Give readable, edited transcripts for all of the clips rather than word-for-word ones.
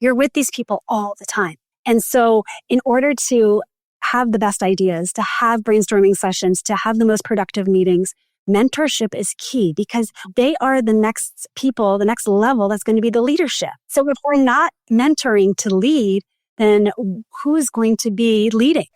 You're with these people all the time. And so in order to have the best ideas, to have brainstorming sessions, to have the most productive meetings, mentorship is key because they are the next people, the next level that's going to be the leadership. So if we're not mentoring to lead, then who's going to be leading?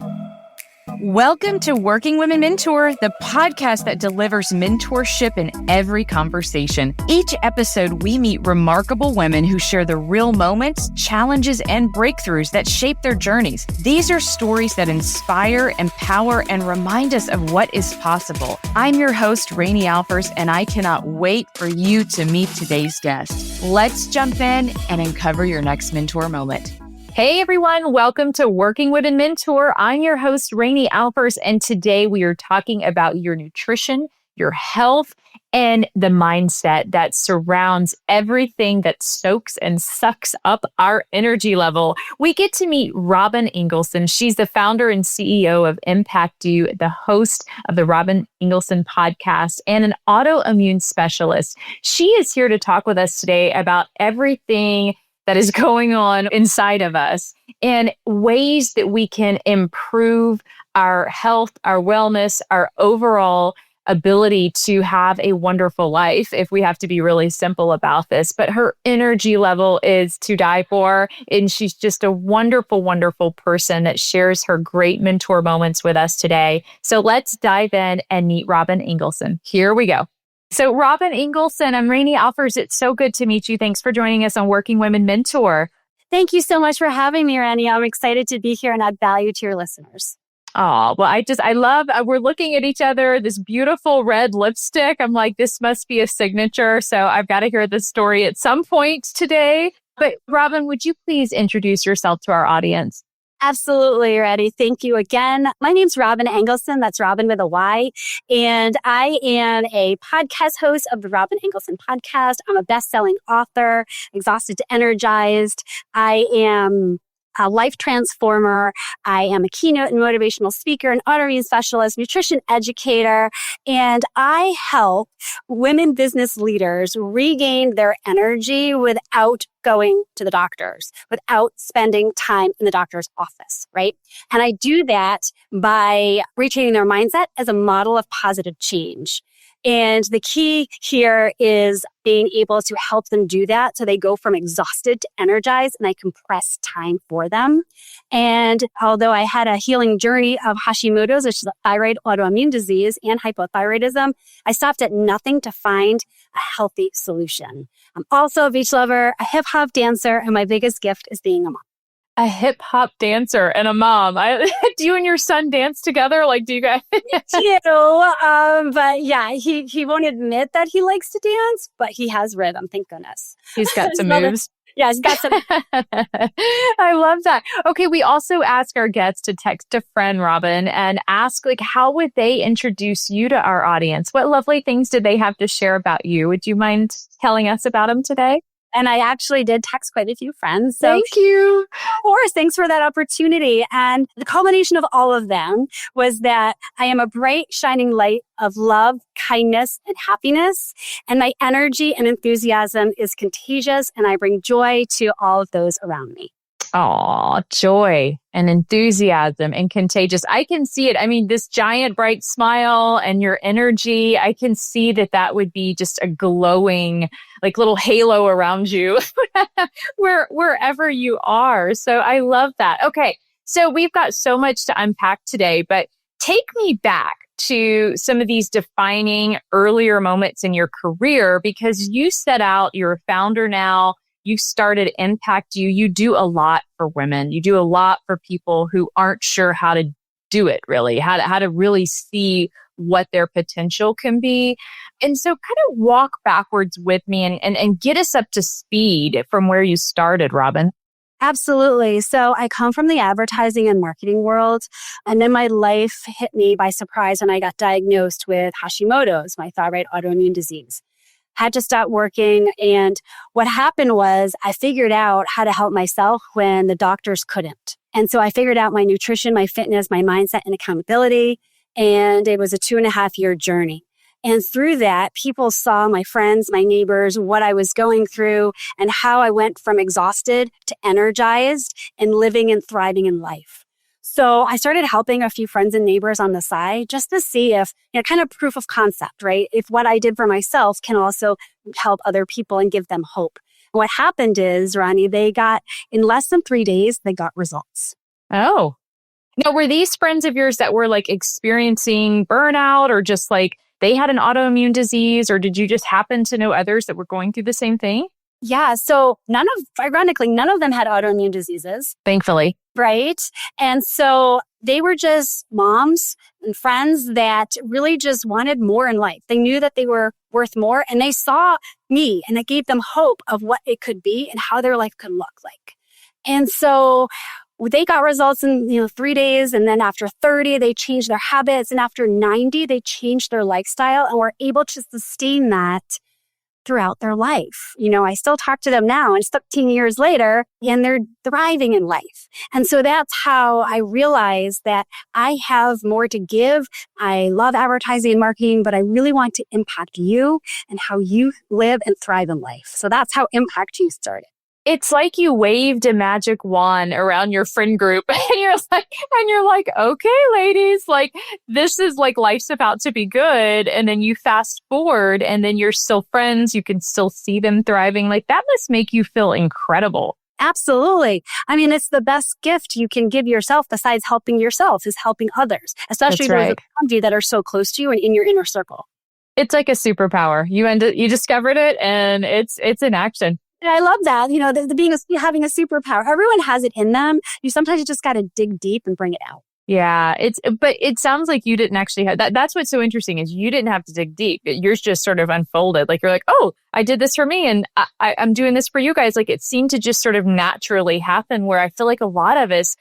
Welcome to Working Women Mentor, the podcast that delivers mentorship in every conversation. Each episode, we meet remarkable women who share the real moments, challenges, and breakthroughs that shape their journeys. These are stories that inspire, empower, and remind us of what is possible. I'm your host, Rainey Alfers, and I cannot wait for you to meet today's guest. Let's jump in and uncover your next mentor moment. Hey everyone, welcome to Working Women Mentor. I'm your host, Rainey Alfers, and today we are talking about your nutrition, your health, and the mindset that surrounds everything that soaks and sucks up our energy level. We get to meet Robyn Engelson. She's the founder and CEO of Impact You, the host of the Robyn Engelson podcast, and an autoimmune specialist. She is here to talk with us today about everything that is going on inside of us and ways that we can improve our health, our wellness, our overall ability to have a wonderful life, if we have to be really simple about this. But her energy level is to die for, and she's just a wonderful, wonderful person that shares her great mentor moments with us today. So let's dive in and meet Robyn Engelson. Here we go. So Robyn Engelson, I'm Rainey Alfers. It's so good to meet you. Thanks for joining us on Working Women Mentor. Thank you so much for having me, Rainey. I'm excited to be here and add value to your listeners. Oh, well, I love, we're looking at each other, this beautiful red lipstick. I'm like, this must be a signature. So I've got to hear this story at some point today. But Robyn, would you please introduce yourself to our audience? Absolutely, Reddy. Thank you again. My name's Robyn Engelson. That's Robyn with a Y. And I am a podcast host of the Robyn Engelson podcast. I'm a bestselling author, Exhausted to Energized. I am a life transformer. I am a keynote and motivational speaker, an autoimmune specialist, nutrition educator, and I help women business leaders regain their energy without going to the doctors, without spending time in the doctor's office, right? And I do that by retraining their mindset as a model of positive change. And the key here is being able to help them do that so they go from exhausted to energized, and I compress time for them. And although I had a healing journey of Hashimoto's, which is a thyroid autoimmune disease, and hypothyroidism, I stopped at nothing to find a healthy solution. I'm also a beach lover, a hip hop dancer, and my biggest gift is being a mom. A hip hop dancer and a mom. Do you and your son dance together? Like, do you guys? But yeah, he won't admit that he likes to dance, but he has rhythm. Thank goodness. He's got some moves. Yeah, he's got some. I love that. Okay, we also ask our guests to text a friend, Robyn, and ask, like, how would they introduce you to our audience? What lovely things did they have to share about you? Would you mind telling us about them today? And I actually did text quite a few friends. So thank you. Of course. Thanks for that opportunity. And the culmination of all of them was that I am a bright, shining light of love, kindness, and happiness. And my energy and enthusiasm is contagious, and I bring joy to all of those around me. Oh, joy and enthusiasm and contagious. I can see it. I mean, this giant bright smile and your energy, I can see that would be just a glowing, like, little halo around you wherever you are. So I love that. Okay. So we've got so much to unpack today, but take me back to some of these defining earlier moments in your career, because you set out, you're a founder now. You started Impact You. You do a lot for women. You do a lot for people who aren't sure how to do it, really, how to really see what their potential can be. And so kind of walk backwards with me and get us up to speed from where you started, Robyn. Absolutely. So I come from the advertising and marketing world, and then my life hit me by surprise when I got diagnosed with Hashimoto's, my thyroid autoimmune disease. Had to stop working. And what happened was I figured out how to help myself when the doctors couldn't. And so I figured out my nutrition, my fitness, my mindset, and accountability. And it was a 2.5-year journey. And through that, people saw, my friends, my neighbors, what I was going through and how I went from exhausted to energized and living and thriving in life. So I started helping a few friends and neighbors on the side just to see if, kind of proof of concept, right? If what I did for myself can also help other people and give them hope. What happened is, Ronnie, in less than 3 days, they got results. Oh. Now, were these friends of yours that were like experiencing burnout or just like they had an autoimmune disease, or did you just happen to know others that were going through the same thing? Yeah. So ironically, none of them had autoimmune diseases. Thankfully. Right. And so they were just moms and friends that really just wanted more in life. They knew that they were worth more, and they saw me, and it gave them hope of what it could be and how their life could look like. And so they got results in 3 days, and then after 30, they changed their habits, and after 90, they changed their lifestyle and were able to sustain that throughout their life. I still talk to them now, and it's 13 years later, and they're thriving in life. And so that's how I realized that I have more to give. I love advertising and marketing, but I really want to impact you and how you live and thrive in life. So that's how Impact You started. It's like you waved a magic wand around your friend group and you're like, okay, ladies, like this is like life's about to be good. And then you fast forward and then you're still friends. You can still see them thriving. Like that must make you feel incredible. Absolutely. I mean, it's the best gift you can give yourself besides helping yourself is helping others, especially those around you that are so close to you and in your inner circle. It's like a superpower. You discovered it and it's in action. And I love that, having a superpower. Everyone has it in them. Sometimes you just got to dig deep and bring it out. Yeah, but it sounds like you didn't actually have that. That's what's so interesting is you didn't have to dig deep. Yours just sort of unfolded. Like you're like, oh, I did this for me and I'm doing this for you guys. Like it seemed to just sort of naturally happen, where I feel like a lot of us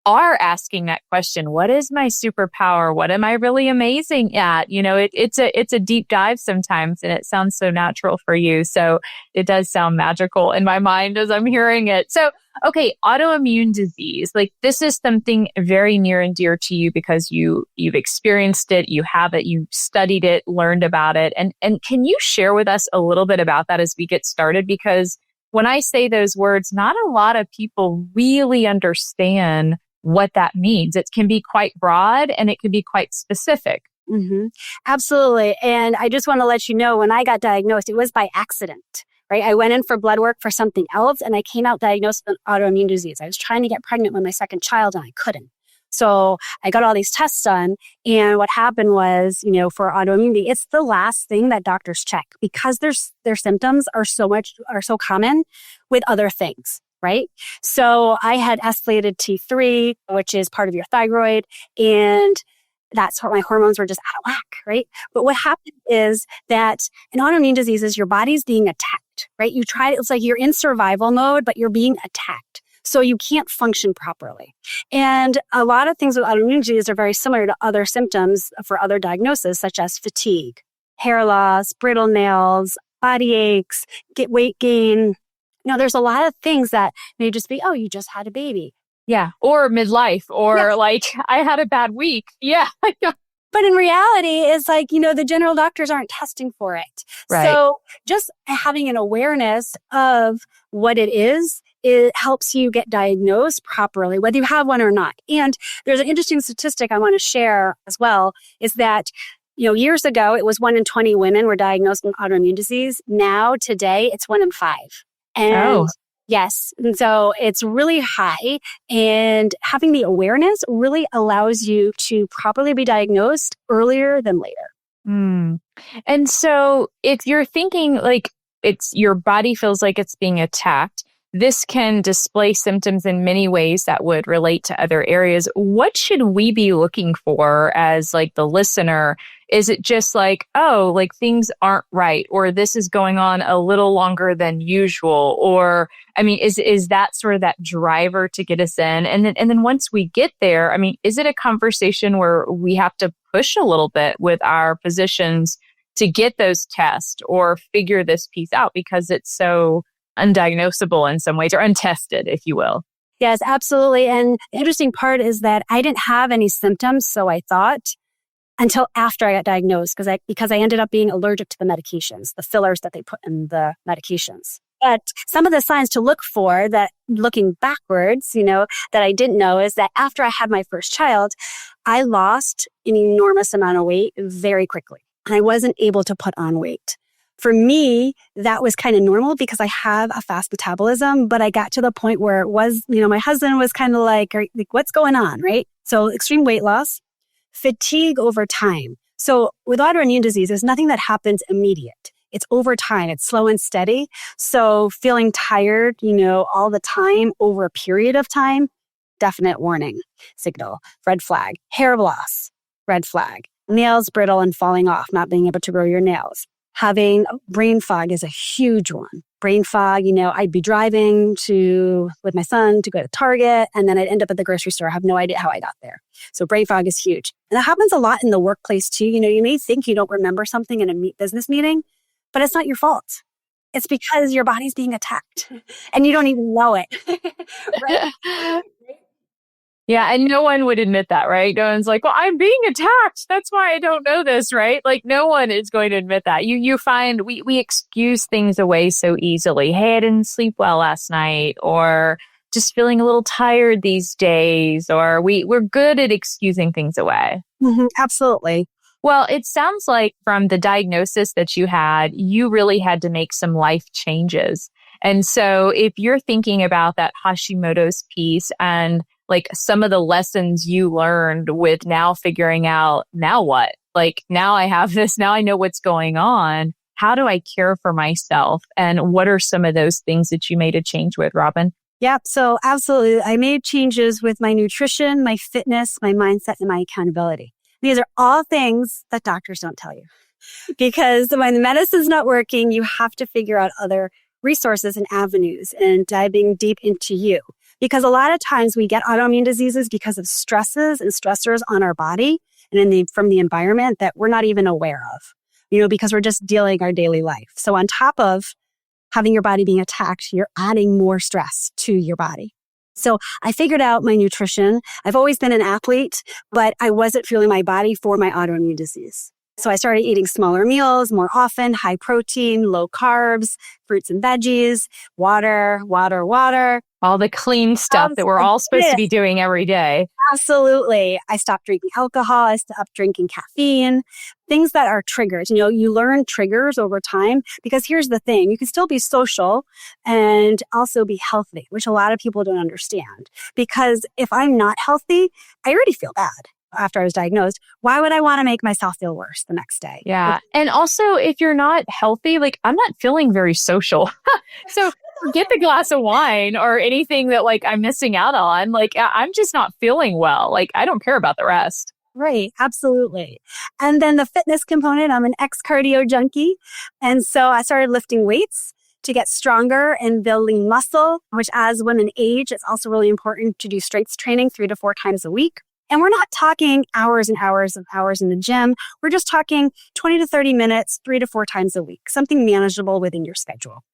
are asking that question. What is my superpower? What am I really amazing at? It's a deep dive sometimes, and it sounds so natural for you. So it does sound magical in my mind as I'm hearing it. So, okay, autoimmune disease, like this is something very near and dear to you because you've experienced it, you have it, you studied it, learned about it. And can you share with us a little bit about that as we get started? Because when I say those words, not a lot of people really understand what that means. It can be quite broad and it can be quite specific. Mm-hmm. Absolutely. And I just want to let you know, when I got diagnosed, it was by accident, right? I went in for blood work for something else and I came out diagnosed with an autoimmune disease. I was trying to get pregnant with my second child and I couldn't. So I got all these tests done. And what happened was, for autoimmunity, it's the last thing that doctors check because their symptoms are so common with other things. Right? So I had escalated T3, which is part of your thyroid, and that's what my hormones were just out of whack, right? But what happened is that in autoimmune diseases, your body's being attacked, right? It's like you're in survival mode, but you're being attacked. So you can't function properly. And a lot of things with autoimmune disease are very similar to other symptoms for other diagnoses, such as fatigue, hair loss, brittle nails, body aches, weight gain. There's a lot of things that may just be, oh, you just had a baby. Yeah. Or midlife, or like, I had a bad week. Yeah. But in reality, it's like, the general doctors aren't testing for it. Right. So just having an awareness of what it is, it helps you get diagnosed properly, whether you have one or not. And there's an interesting statistic I want to share as well, is that years ago, it was 1 in 20 women were diagnosed with autoimmune disease. Now, today, it's 1 in 5. And yes, and so it's really high, and having the awareness really allows you to properly be diagnosed earlier than later. And so if you're thinking like your body feels like it's being attacked, this can display symptoms in many ways that would relate to other areas. What should we be looking for as like the listener? Is it just like, oh, like things aren't right, or this is going on a little longer than usual? Or, I mean, is that sort of that driver to get us in? And then once we get there, I mean, is it a conversation where we have to push a little bit with our physicians to get those tests or figure this piece out because it's so undiagnosable in some ways, or untested, if you will? Yes, absolutely. And the interesting part is that I didn't have any symptoms, so I thought. until after I got diagnosed because I ended up being allergic to the medications, the fillers that they put in the medications. But some of the signs to look for that looking backwards, that I didn't know is that after I had my first child, I lost an enormous amount of weight very quickly. And I wasn't able to put on weight. For me, that was kind of normal because I have a fast metabolism, but I got to the point where it was, my husband was kind of like, what's going on, right? So extreme weight loss, fatigue over time. So with autoimmune disease, there's nothing that happens immediate. It's over time. It's slow and steady. So feeling tired, all the time over a period of time, definite warning signal, red flag. Hair loss, red flag. Nails brittle and falling off, not being able to grow your nails. Having brain fog is a huge one. Brain fog, I'd be driving with my son to go to Target, and then I'd end up at the grocery store. I have no idea how I got there. So brain fog is huge. And that happens a lot in the workplace too. You may think you don't remember something in a business meeting, but it's not your fault. It's because your body's being attacked and you don't even know it. Right? Yeah. And no one would admit that, right? No one's like, well, I'm being attacked. That's why I don't know this, right? Like no one is going to admit that. You find we excuse things away so easily. Hey, I didn't sleep well last night, or just feeling a little tired these days, or we're good at excusing things away. Mm-hmm, absolutely. Well, it sounds like from the diagnosis that you had, you really had to make some life changes. And so if you're thinking about that Hashimoto's piece and like some of the lessons you learned with now figuring out, now what? Like now I have this, now I know what's going on. How do I care for myself? And what are some of those things that you made a change with, Robyn? Yep. So absolutely. I made changes with my nutrition, my fitness, my mindset, and my accountability. These are all things that doctors don't tell you. Because when the medicine's not working, you have to figure out other resources and avenues and diving deep into you. Because a lot of times we get autoimmune diseases because of stresses and stressors on our body and from the environment that we're not even aware of, because we're just dealing our daily life. So on top of having your body being attacked, you're adding more stress to your body. So I figured out my nutrition. I've always been an athlete, but I wasn't fueling my body for my autoimmune disease. So I started eating smaller meals more often, high protein, low carbs, fruits and veggies, water. All the clean stuff that we're all supposed to be doing every day. Absolutely. I stopped drinking alcohol. I stopped drinking caffeine, things that are triggers. You learn triggers over time because here's the thing. You can still be social and also be healthy, which a lot of people don't understand. Because if I'm not healthy, I already feel bad. After I was diagnosed, why would I want to make myself feel worse the next day? Yeah. And also, if you're not healthy, like I'm not feeling very social. So get the glass of wine or anything that like I'm missing out on. Like I'm just not feeling well. Like I don't care about the rest. Right. Absolutely. And then the fitness component, I'm an ex-cardio junkie. And so I started lifting weights to get stronger and building muscle, which as women age, it's also really important to do strength training 3 to 4 times a week. And we're not talking hours and hours of hours in the gym. We're just talking 20 to 30 minutes, 3 to 4 times a week, something manageable within your schedule.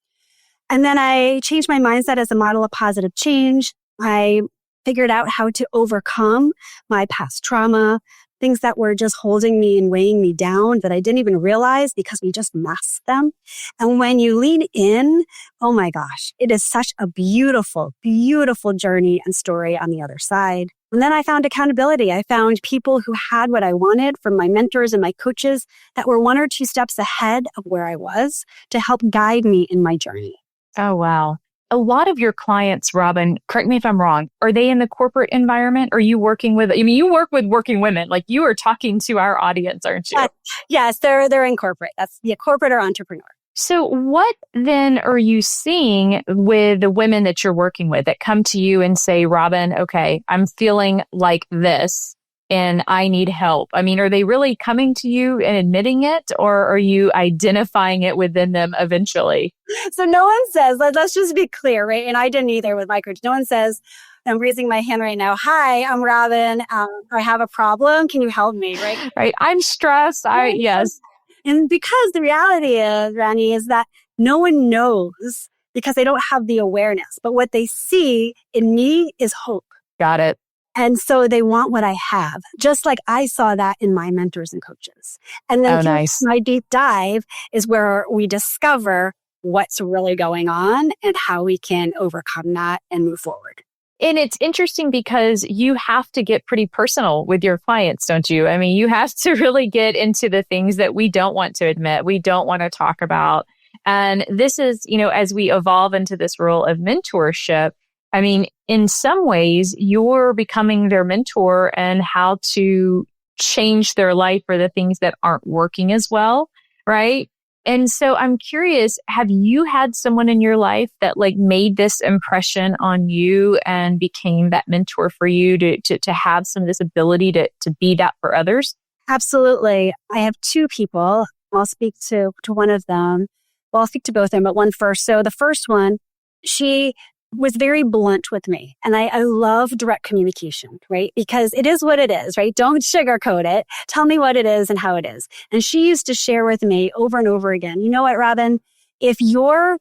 And then I changed my mindset as a model of positive change. I figured out how to overcome my past trauma, things that were just holding me and weighing me down that I didn't even realize because we just masked them. And when you lean in, oh my gosh, it is such a beautiful, beautiful journey and story on the other side. And then I found accountability. I found people who had what I wanted from my mentors and my coaches that were 1 or 2 steps ahead of where I was to help guide me in my journey. Oh, wow. A lot of your clients, Robyn, correct me if I'm wrong, are they in the corporate environment? Or are you working with, you work with working women, like you are talking to our audience, aren't you? Yes, they're in corporate. That's corporate or entrepreneur. So what then are you seeing with the women that you're working with that come to you and say, Robyn, okay, I'm feeling like this and I need help? I mean, are they really coming to you and admitting it, or are you identifying it within them eventually? So no one says, let's just be clear, right? And I didn't either with my coach. No one says, I'm raising my hand right now. Hi, I'm Robyn. I have a problem. Can you help me? Right. I'm stressed. Yes. And because the reality is, Rani, is that no one knows because they don't have the awareness. But what they see in me is hope. Got it. And so they want what I have, just like I saw that in my mentors and coaches. And then nice. my deep dive is where we discover what's really going on and how we can overcome that and move forward. And it's interesting because you have to get pretty personal with your clients, don't you? I mean, you have to really get into the things that we don't want to admit, we don't want to talk about. And this is, as we evolve into this role of mentorship, I mean, in some ways, you're becoming their mentor and how to change their life for the things that aren't working as well, right? And so I'm curious, have you had someone in your life that made this impression on you and became that mentor for you to have some of this ability to be that for others? Absolutely. I have two people. I'll speak to one of them. Well, I'll speak to both of them, but one first. So the first one, she was very blunt with me. And I love direct communication, right? Because it is what it is, right? Don't sugarcoat it. Tell me what it is and how it is. And she used to share with me over and over again, you know what, Robyn? If you're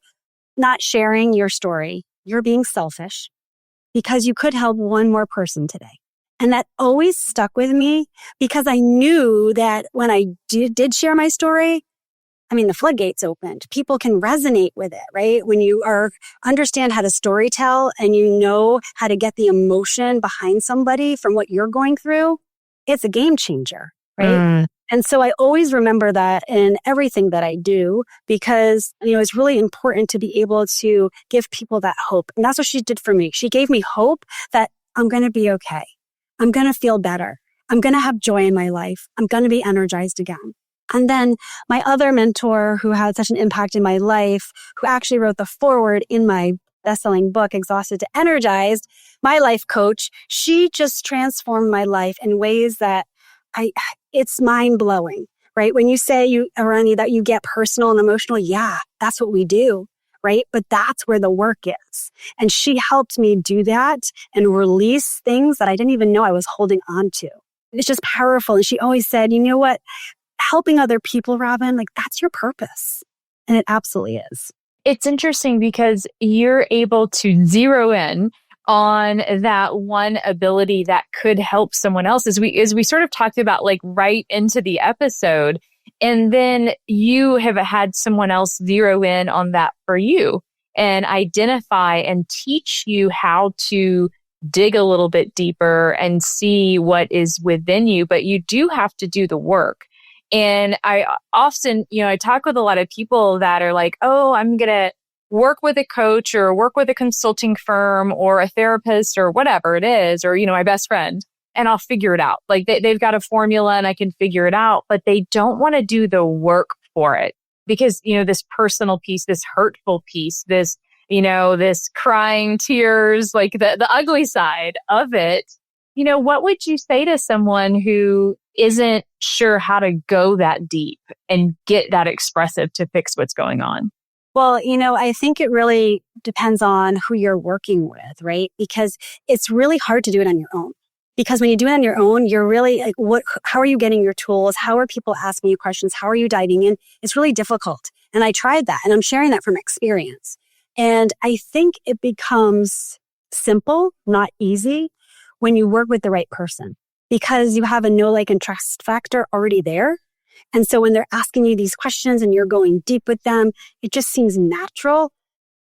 not sharing your story, you're being selfish because you could help one more person today. And that always stuck with me because I knew that when I did share my story, the floodgates opened. People can resonate with it, right? When you understand how to storytell and you know how to get the emotion behind somebody from what you're going through, it's a game changer, right? And so I always remember that in everything that I do because, it's really important to be able to give people that hope. And that's what she did for me. She gave me hope that I'm going to be okay. I'm going to feel better. I'm going to have joy in my life. I'm going to be energized again. And then my other mentor who had such an impact in my life, who actually wrote the foreword in my best-selling book, Exhausted to Energized, my life coach, she just transformed my life in ways that it's mind-blowing, right? When you say, Arani, that you get personal and emotional, yeah, that's what we do, right? But that's where the work is. And she helped me do that and release things that I didn't even know I was holding on to. It's just powerful. And she always said, you know what? Helping other people, Robyn, that's your purpose. And it absolutely is. It's interesting because you're able to zero in on that one ability that could help someone else as we sort of talked about right into the episode. And then you have had someone else zero in on that for you and identify and teach you how to dig a little bit deeper and see what is within you. But you do have to do the work. And I often, I talk with a lot of people that are like, oh, I'm going to work with a coach or work with a consulting firm or a therapist or whatever it is, or, my best friend, and I'll figure it out. They've got a formula and I can figure it out, but they don't want to do the work for it because, this personal piece, this hurtful piece, this, this crying tears, the ugly side of it. What would you say to someone who isn't sure how to go that deep and get that expressive to fix what's going on? Well, I think it really depends on who you're working with, right? Because it's really hard to do it on your own. Because when you do it on your own, you're really how are you getting your tools? How are people asking you questions? How are you diving in? It's really difficult. And I tried that and I'm sharing that from experience. And I think it becomes simple, not easy, when you work with the right person. Because you have a know, like, and trust factor already there. And so when they're asking you these questions and you're going deep with them, it just seems natural.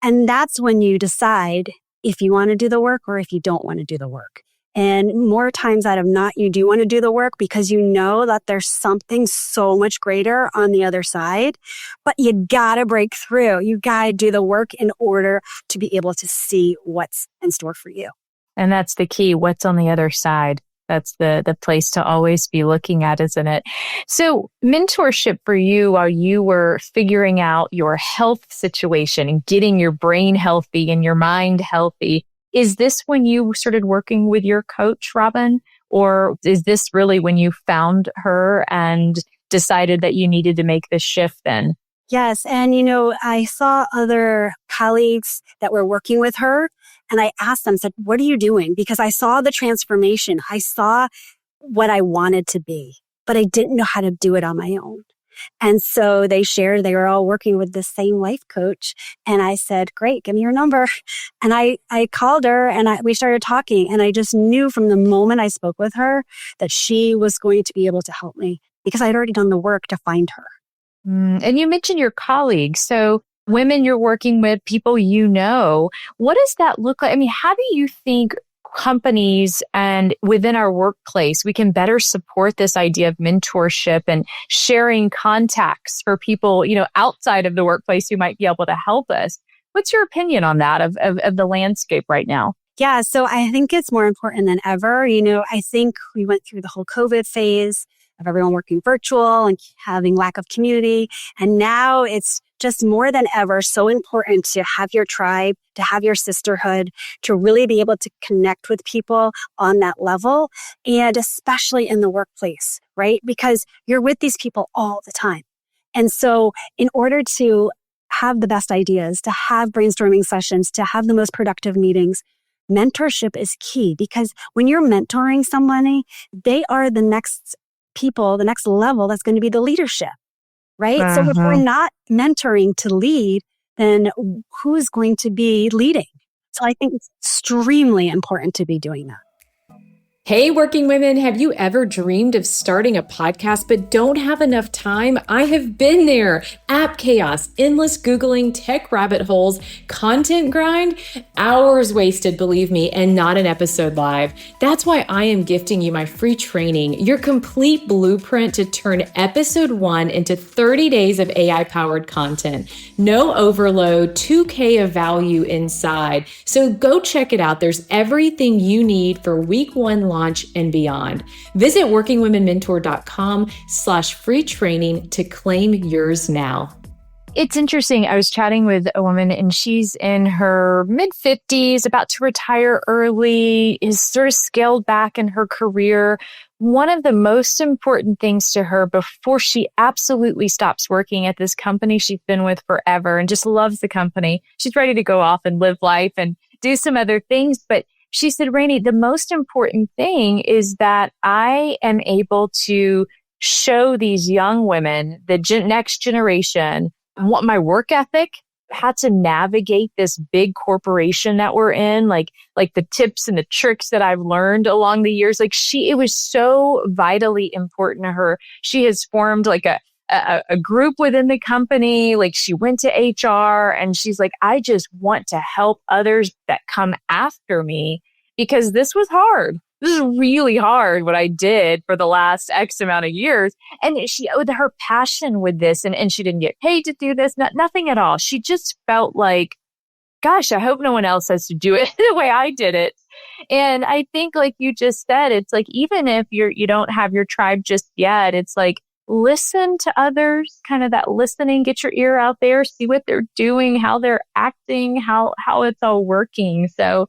And that's when you decide if you want to do the work or if you don't want to do the work. And more times out of not, you do want to do the work because you know that there's something so much greater on the other side, but you gotta break through. You gotta do the work in order to be able to see what's in store for you. And that's the key. What's on the other side? That's the place to always be looking at, isn't it? So mentorship for you while you were figuring out your health situation and getting your brain healthy and your mind healthy, is this when you started working with your coach, Robyn? Or is this really when you found her and decided that you needed to make this shift then? Yes. And, I saw other colleagues that were working with her and I asked them, said, what are you doing? Because I saw the transformation. I saw what I wanted to be, but I didn't know how to do it on my own. And so they shared they were all working with the same life coach. And I said, great, give me your number. And I called her and we started talking. And I just knew from the moment I spoke with her that she was going to be able to help me because I'd already done the work to find her. And you mentioned your colleagues. So women you're working with, people you know, what does that look like? I mean, how do you think companies and within our workplace, we can better support this idea of mentorship and sharing contacts for people, outside of the workplace who might be able to help us? What's your opinion on that of the landscape right now? Yeah, so I think it's more important than ever. I think we went through the whole COVID phase of everyone working virtual and having lack of community. And now it's just more than ever so important to have your tribe, to have your sisterhood, to really be able to connect with people on that level. And especially in the workplace, right? Because you're with these people all the time. And so in order to have the best ideas, to have brainstorming sessions, to have the most productive meetings, mentorship is key because when you're mentoring somebody, they are the next people, the next level that's going to be the leadership, right? So if we're not mentoring to lead, then who's going to be leading? So I think it's extremely important to be doing that. Hey, working women, have you ever dreamed of starting a podcast but don't have enough time? I have been there. App chaos, endless Googling, tech rabbit holes, content grind, hours wasted, believe me, and not an episode live. That's why I am gifting you my free training, your complete blueprint to turn episode 1 into 30 days of AI-powered content. No overload, 2K of value inside. So go check it out. There's everything you need for week 1 launch and beyond. Visit workingwomenmentor.com/free training to claim yours now. It's interesting. I was chatting with a woman and she's in her mid-50s, about to retire early, is sort of scaled back in her career. One of the most important things to her before she absolutely stops working at this company she's been with forever and just loves the company, she's ready to go off and live life and do some other things. But she said, Rainey, the most important thing is that I am able to show these young women, the next generation, what my work ethic, how to navigate this big corporation that we're in, like the tips and the tricks that I've learned along the years. It was so vitally important to her. She has formed like a group within the company. Like she went to HR and she's like, I just want to help others that come after me because this was hard. This is really hard what I did for the last X amount of years. And she, with her passion with this, and she didn't get paid to do this, nothing at all. She just felt like, gosh, I hope no one else has to do it the way I did it. And I think like you just said, it's like, even if you don't have your tribe just yet, it's like, listen to others, kind of that listening, get your ear out there, see what they're doing, how they're acting, how it's all working. So,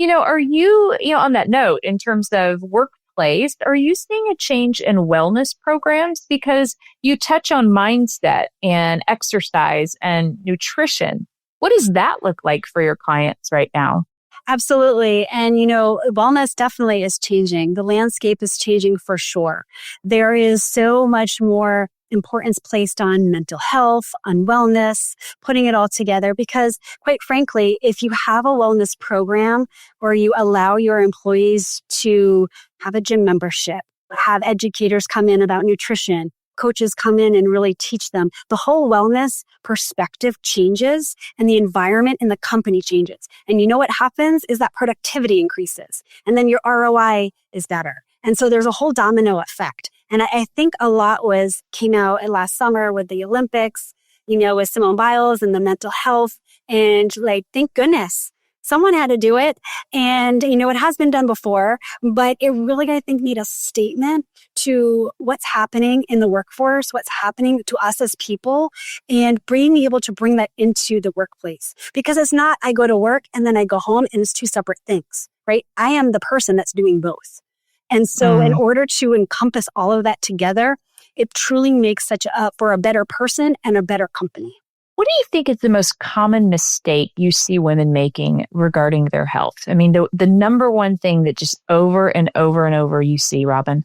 are you, on that note, in terms of workplace, are you seeing a change in wellness programs? Because you touch on mindset and exercise and nutrition. What does that look like for your clients right now? Absolutely. And, wellness definitely is changing. The landscape is changing for sure. There is so much more importance placed on mental health, on wellness, putting it all together. Because quite frankly, if you have a wellness program or you allow your employees to have a gym membership, have educators come in about nutrition, coaches come in and really teach them, the whole wellness perspective changes and the environment in the company changes. And what happens is that productivity increases and then your ROI is better. And so there's a whole domino effect. And I think a lot came out last summer with the Olympics, with Simone Biles and the mental health. And thank goodness someone had to do it. And, it has been done before, but it really, I think, need a statement to what's happening in the workforce, what's happening to us as people, and being able to bring that into the workplace. Because it's not, I go to work and then I go home and it's two separate things, right? I am the person that's doing both. And so in order to encompass all of that together, it truly makes for a better person and a better company. What do you think is the most common mistake you see women making regarding their health? I mean, the number one thing that just over and over and over you see, Robyn?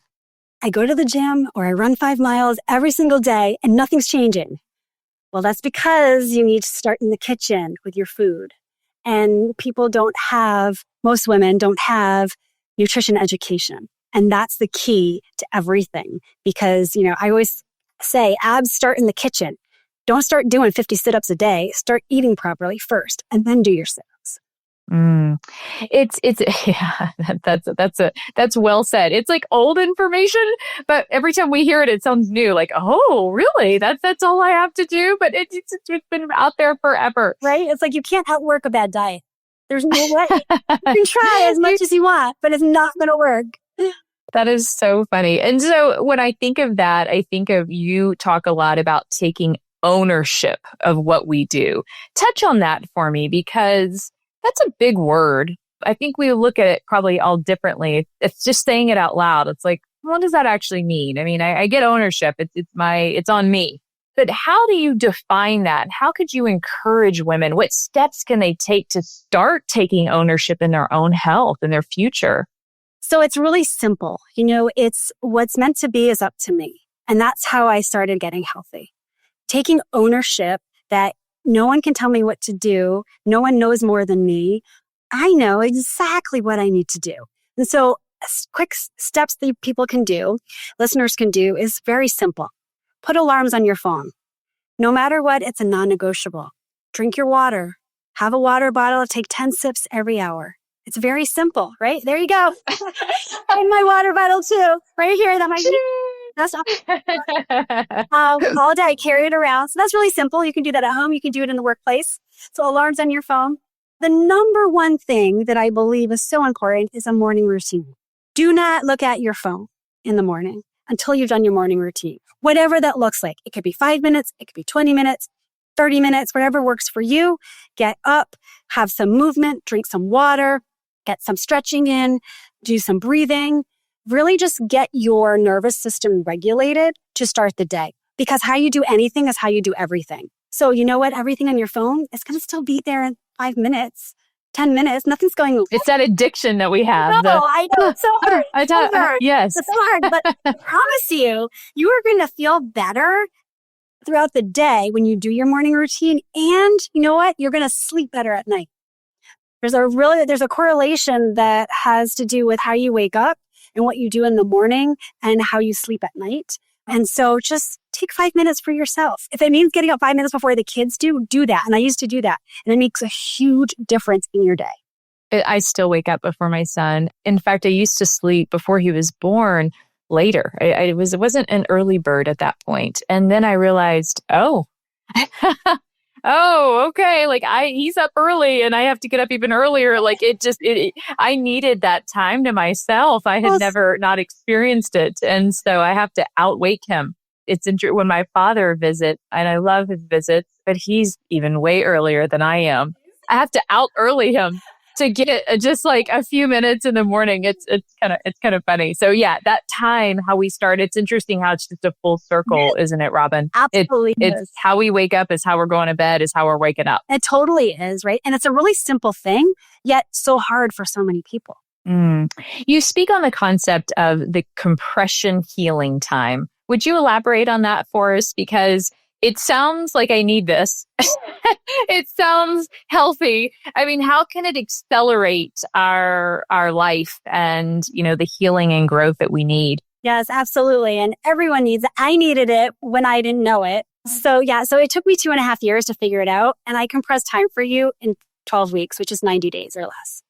I go to the gym or I run 5 miles every single day and nothing's changing. Well, that's because you need to start in the kitchen with your food. And most women don't have nutrition education. And that's the key to everything. Because, I always say abs start in the kitchen. Don't start doing 50 sit-ups a day. Start eating properly first and then do your sit-ups. Yeah, that's well said. It's like old information, but every time we hear it, it sounds new. Like, oh, really? That's all I have to do? But it's been out there forever. Right? It's like you can't outwork a bad diet. There's no way. You can try as much as you want, but it's not going to work. That is so funny. And so when I think of that, I think of you talk a lot about taking ownership of what we do. Touch on that for me, because that's a big word. I think we look at it probably all differently. It's just saying it out loud. It's like, what does that actually mean? I mean, I get ownership. It's on me. But how do you define that? How could you encourage women? What steps can they take to start taking ownership in their own health and their future? So it's really simple. It's what's meant to be is up to me. And that's how I started getting healthy. Taking ownership that no one can tell me what to do. No one knows more than me. I know exactly what I need to do. And so quick steps that people can do, listeners can do, is very simple. Put alarms on your phone. No matter what, it's a non-negotiable. Drink your water. Have a water bottle. Take 10 sips every hour. It's very simple, right? There you go. And my water bottle too, right here. That's not all day. I carry it around. So that's really simple. You can do that at home. You can do it in the workplace. So alarms on your phone. The number one thing that I believe is so important is a morning routine. Do not look at your phone in the morning until you've done your morning routine. Whatever that looks like. It could be 5 minutes. It could be 20 minutes, 30 minutes, whatever works for you. Get up, have some movement, drink some water, get some stretching in, do some breathing. Really just get your nervous system regulated to start the day. Because how you do anything is how you do everything. So you know what? Everything on your phone is going to still be there in 5 minutes, 10 minutes. Nothing's going on. It's that addiction that we have. I know. It's so hard. Yes. It's so hard. But I promise you are going to feel better throughout the day when you do your morning routine. And you know what? You're going to sleep better at night. There's a correlation that has to do with how you wake up and what you do in the morning and how you sleep at night. And so just take 5 minutes for yourself. If it means getting up 5 minutes before the kids do that. And I used to do that. And it makes a huge difference in your day. I still wake up before my son. In fact, I used to sleep before he was born later. It wasn't an early bird at that point. And then I realized, oh, okay. Like he's up early and I have to get up even earlier. Like I needed that time to myself. I had never not experienced it. And so I have to outwake him. It's interesting when my father visits, and I love his visits, but he's even way earlier than I am. I have to out early him to get just like a few minutes in the morning. It's kind of funny. So yeah, that time, how we start, it's interesting how it's just a full circle, isn't it, Robyn? Absolutely. It's how we wake up is how we're going to bed is how we're waking up. It totally is, right? And it's a really simple thing, yet so hard for so many people. You speak on the concept of the compression healing time. Would you elaborate on that for us? Because it sounds like I need this. It sounds healthy. I mean, how can it accelerate our life and, the healing and growth that we need? Yes, absolutely. And everyone needs it. I needed it when I didn't know it. So it took me 2.5 years to figure it out. And I compressed time for you in 12 weeks, which is 90 days or less.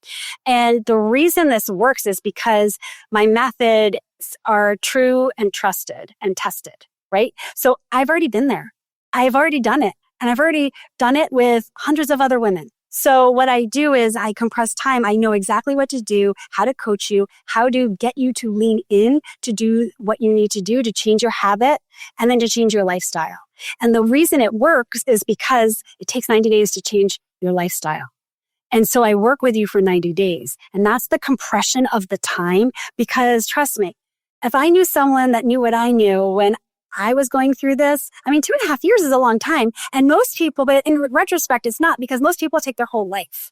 And the reason this works is because my methods are true and trusted and tested, right? So I've already been there. I've already done it. And I've already done it with hundreds of other women. So what I do is I compress time. I know exactly what to do, how to coach you, how to get you to lean in to do what you need to do to change your habit and then to change your lifestyle. And the reason it works is because it takes 90 days to change your lifestyle. And so I work with you for 90 days. And that's the compression of the time because trust me, if I knew someone that knew what I knew when I was going through this, 2.5 years is a long time. And most people, but in retrospect, it's not because most people take their whole life.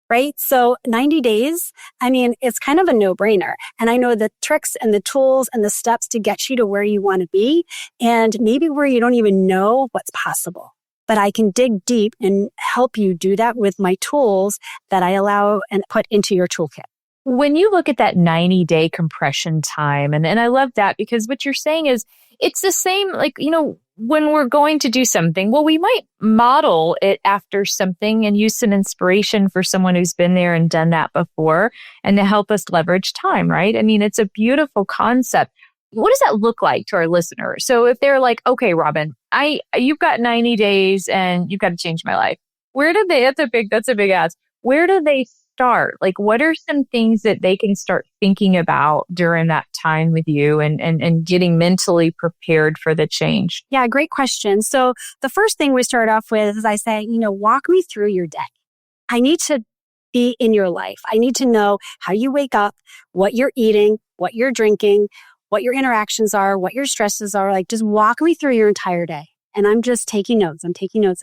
right? So 90 days, I mean, it's kind of a no-brainer. And I know the tricks and the tools and the steps to get you to where you want to be and maybe where you don't even know what's possible. But I can dig deep and help you do that with my tools that I allow and put into your toolkit. When you look at that 90-day compression time, and I love that because what you're saying is it's the same, like, when we're going to do something, well, we might model it after something and use some inspiration for someone who's been there and done that before and to help us leverage time, right? I mean, it's a beautiful concept. What does that look like to our listeners? So if they're like, okay, Robyn, you've got 90 days and you've got to change my life. That's a big ask. Where do they start? Like, what are some things that they can start thinking about during that time with you and getting mentally prepared for the change? Yeah, great question. So the first thing we start off with is I say, walk me through your day. I need to be in your life. I need to know how you wake up, what you're eating, what you're drinking, what your interactions are, what your stresses are. Like, just walk me through your entire day. And I'm just taking notes. I'm taking notes.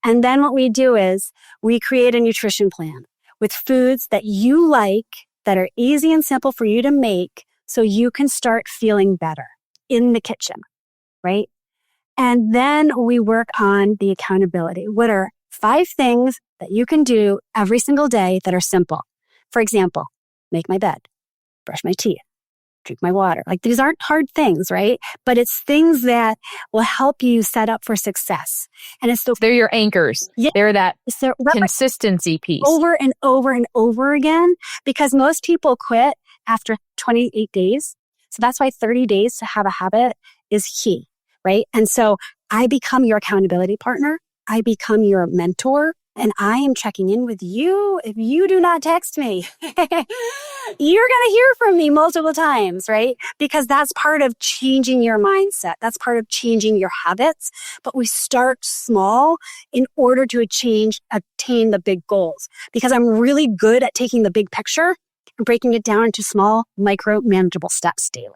And then what we do is we create a nutrition plan with foods that you like, that are easy and simple for you to make so you can start feeling better in the kitchen, right? And then we work on the accountability. What are 5 things that you can do every single day that are simple? For example, make my bed, brush my teeth, drink my water. Like, these aren't hard things, right? But it's things that will help you set up for success. And they're your anchors. Yeah. They're that consistency piece. Over and over and over again, because most people quit after 28 days. So that's why 30 days to have a habit is key, right? And so I become your accountability partner. I become your mentor. And I am checking in with you. If you do not text me, you're going to hear from me multiple times, right? Because that's part of changing your mindset. That's part of changing your habits. But we start small in order to attain the big goals. Because I'm really good at taking the big picture and breaking it down into small, micro, manageable steps daily.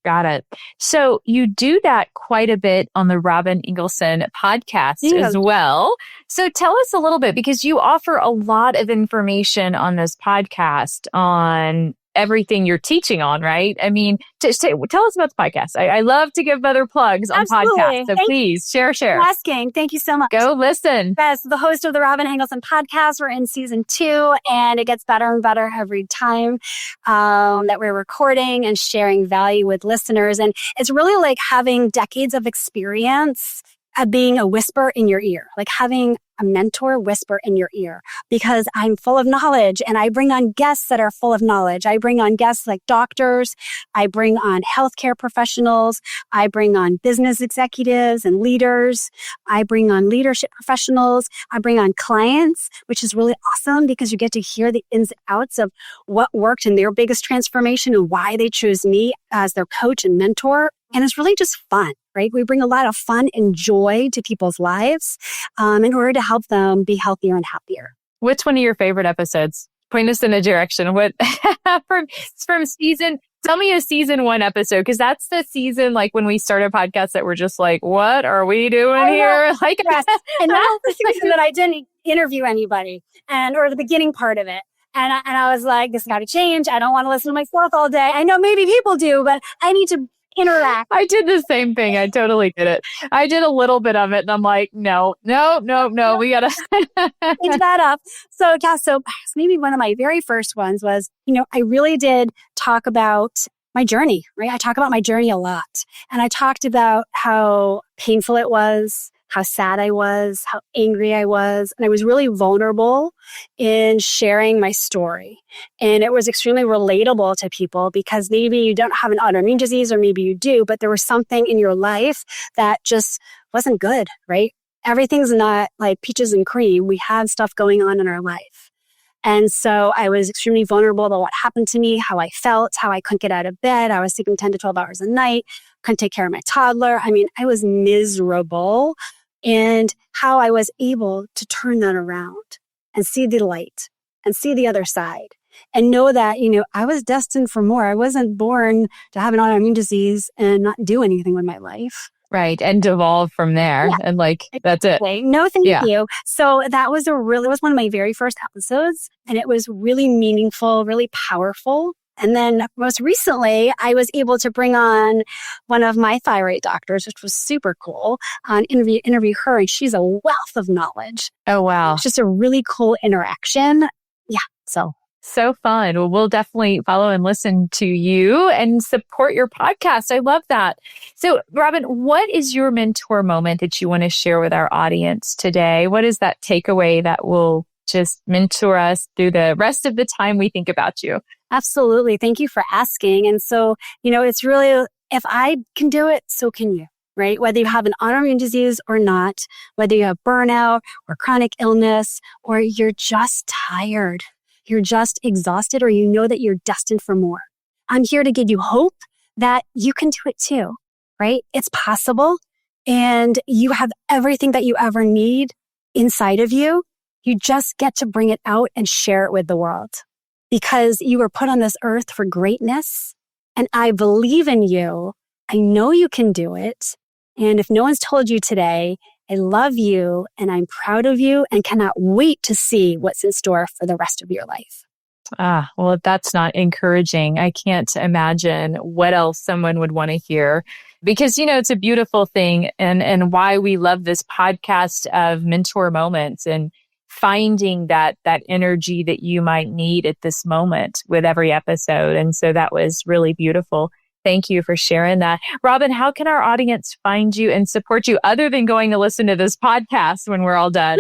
Got it. So you do that quite a bit on the Robyn Engelson podcast as well. So tell us a little bit, because you offer a lot of information on this podcast on everything you're teaching on, right? I mean, tell us about the podcast. I love to give other plugs on podcasts. So please share. Asking. Thank you so much. Go listen. Yes, the host of the Robyn Engelson podcast. We're in season 2 and it gets better and better every time that we're recording and sharing value with listeners. And it's really like having decades of experience of being a whisper in your ear, like having a mentor whisper in your ear, because I'm full of knowledge and I bring on guests that are full of knowledge. I bring on guests like doctors. I bring on healthcare professionals. I bring on business executives and leaders. I bring on leadership professionals. I bring on clients, which is really awesome because you get to hear the ins and outs of what worked in their biggest transformation and why they chose me as their coach and mentor. And it's really just fun, right? We bring a lot of fun and joy to people's lives in order to help them be healthier and happier. What's one of your favorite episodes? Point us in a direction. What from season? Tell me a season 1 episode, because that's the season like when we start a podcast that we're just like, what are we doing here? Like, yes. And that's the season that I didn't interview anybody, or the beginning part of it. And I was like, this got to change. I don't want to listen to myself all day. I know maybe people do, but I need to interact. I did the same thing. I totally did it. I did a little bit of it and I'm like, no. We got to change that up. So maybe one of my very first ones was, I really did talk about my journey, right? I talk about my journey a lot. And I talked about how painful it was, how sad I was, how angry I was. And I was really vulnerable in sharing my story. And it was extremely relatable to people because maybe you don't have an autoimmune disease or maybe you do, but there was something in your life that just wasn't good, right? Everything's not like peaches and cream. We have stuff going on in our life. And so I was extremely vulnerable about what happened to me, how I felt, how I couldn't get out of bed. I was sleeping 10 to 12 hours a night, couldn't take care of my toddler. I mean, I was miserable. And how I was able to turn that around and see the light and see the other side and know that, I was destined for more. I wasn't born to have an autoimmune disease and not do anything with my life. Right. And devolve from there. Yeah, And like, that's it. No, thank you. So that was it was one of my very first episodes, and it was really meaningful, really powerful. And then most recently, I was able to bring on one of my thyroid doctors, which was super cool, interview her, and she's a wealth of knowledge. Oh, wow. It's just a really cool interaction. Yeah. So fun. Well, we'll definitely follow and listen to you and support your podcast. I love that. So, Robyn, what is your mentor moment that you want to share with our audience today? What is that takeaway that will just mentor us through the rest of the time we think about you? Absolutely. Thank you for asking. And so, it's really, if I can do it, so can you, right? Whether you have an autoimmune disease or not, whether you have burnout or chronic illness, or you're just tired, you're just exhausted, or you know that you're destined for more. I'm here to give you hope that you can do it too, right? It's possible, and you have everything that you ever need inside of you. You just get to bring it out and share it with the world, because you were put on this earth for greatness, and I believe in you. I know you can do it. And if no one's told you today, I love you and I'm proud of you and cannot wait to see what's in store for the rest of your life. Well, if that's not encouraging, I can't imagine what else someone would want to hear, because, it's a beautiful thing, and why we love this podcast of mentor moments and finding that energy that you might need at this moment with every episode. And so that was really beautiful. Thank you for sharing that. Robyn, how can our audience find you and support you other than going to listen to this podcast when we're all done?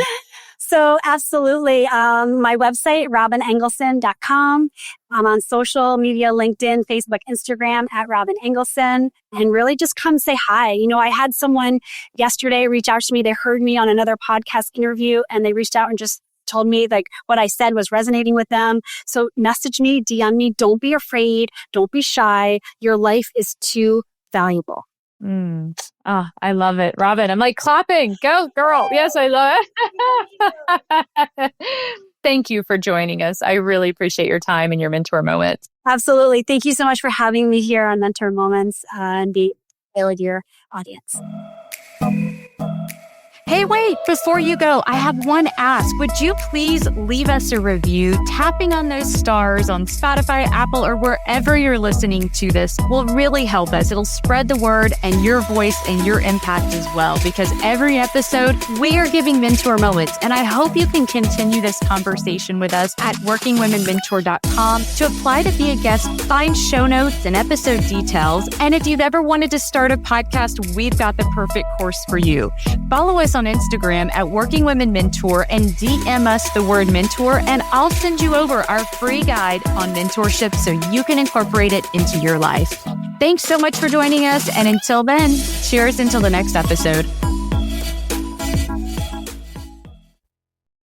So absolutely. My website, robynengelson.com. I'm on social media, LinkedIn, Facebook, Instagram at Robyn Engelson, and really just come say hi. I had someone yesterday reach out to me. They heard me on another podcast interview, and they reached out and just told me like what I said was resonating with them. So message me, DM me. Don't be afraid. Don't be shy. Your life is too valuable. I love it. Robyn, I'm like clapping. Go, girl. Yes, I love it. Thank you for joining us. I really appreciate your time and your mentor moments. Absolutely. Thank you so much for having me here on Mentor Moments and be with your audience. Hey, wait, before you go, I have one ask. Would you please leave us a review? Tapping on those stars on Spotify, Apple, or wherever you're listening to this will really help us. It'll spread the word and your voice and your impact as well, because every episode we are giving mentor moments. And I hope you can continue this conversation with us at workingwomenmentor.com. To apply to be a guest, find show notes and episode details. And if you've ever wanted to start a podcast, we've got the perfect course for you. Follow us on Instagram at Working Women Mentor and DM us the word mentor, and I'll send you over our free guide on mentorship so you can incorporate it into your life. Thanks so much for joining us. And until then, cheers until the next episode.